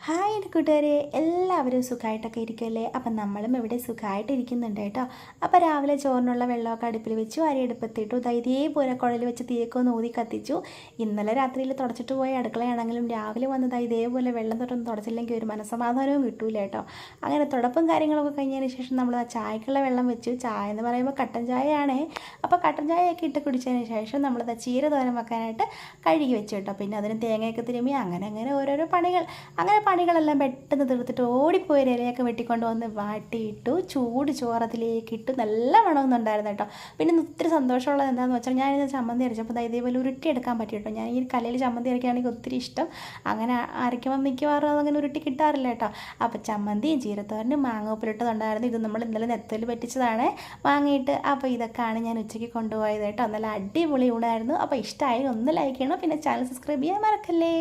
Hi എൻ്റെ കൂട്ടുകാരെ, എല്ലാവരും സുഖമായിട്ടൊക്കെ ഇരിക്കുമല്ലേ? അപ്പം നമ്മളും ഇവിടെ സുഖമായിട്ട് ഇരിക്കുന്നുണ്ട് കേട്ടോ. അപ്പോൾ രാവിലെ ചോറിനുള്ള വെള്ളമൊക്കെ അടുപ്പിൽ വെച്ചു, അരി അടുപ്പത്തിട്ടു, ഇതേപോലെ കുഴൽ വെച്ച് തീയൊക്കെ ഒന്ന് ഊതി കത്തിച്ചു. ഇന്നലെ രാത്രിയിൽ തുടച്ചിട്ട് പോയ അടുക്കളയാണെങ്കിലും രാവിലെ വന്നത് ഇതേപോലെ വെള്ളം തൊട്ടൊന്നും തുടച്ചില്ലെങ്കിൽ ഒരു മനസ്സമാധാനവും കിട്ടൂല കേട്ടോ. അങ്ങനെ തുടപ്പും കാര്യങ്ങളൊക്കെ കഴിഞ്ഞതിന് ശേഷം നമ്മൾ ആ ചായക്കുള്ള വെള്ളം വെച്ചു. ചായ എന്ന് പറയുമ്പോൾ കട്ടൻ ചായയാണേ. അപ്പോൾ കട്ടൻ ചായയൊക്കെ ഇട്ട് കുടിച്ചതിന് ശേഷം നമ്മളത് ചീര തോരൻ വെക്കാനായിട്ട് കഴുകി വെച്ചു കേട്ടോ. പിന്നെ അതിന് തേങ്ങയൊക്കെ തിരുമ്മി അങ്ങനെ ഓരോരോ പണികളെല്ലാം പെട്ടെന്ന് തീർത്തിട്ട് ഓടിപ്പോയി ഇലയൊക്കെ വെട്ടിക്കൊണ്ട് വന്ന് വാട്ടിയിട്ടു. ചൂട് ചോറത്തിലേക്ക് ഇട്ടു. നല്ല മണമൊന്നുണ്ടായിരുന്നു കേട്ടോ. പിന്നെ ഒത്തിരി സന്തോഷമുള്ളത് എന്താണെന്ന് വെച്ചാൽ ഞാനിത് ചമ്മന്തി അരച്ചപ്പോൾ ഇതേപോലെ ഉരുട്ടിയെടുക്കാൻ പറ്റി കേട്ടോ. ഞാൻ ഈ കല്ലിൽ ചമ്മന്തി അരയ്ക്കുകയാണെങ്കിൽ ഒത്തിരി ഇഷ്ടം. അങ്ങനെ അരയ്ക്കുമ്പോൾ മിക്കവാറും അതങ്ങനെ ഉരുട്ടി കിട്ടാറില്ല കേട്ടോ. അപ്പോൾ ചമ്മന്തിയും ചീരത്തോരനും മാങ്ങ ഉപ്പിലിട്ടതുണ്ടായിരുന്നു. ഇത് നമ്മൾ ഇന്നലെ നെത്തോലി പറ്റിച്ചതാണ് മാങ്ങയിട്ട്. അപ്പോൾ ഇതൊക്കെയാണ് ഞാൻ ഉച്ചയ്ക്ക് കൊണ്ടുപോയത് കേട്ടോ. നല്ല അടിപൊളി ഊണായിരുന്നു. അപ്പോൾ ഇഷ്ടമായി ഒന്ന് ലൈക്ക് ചെയ്യണം. പിന്നെ ചാനൽ സബ്സ്ക്രൈബ് ചെയ്യാൻ മറക്കല്ലേ.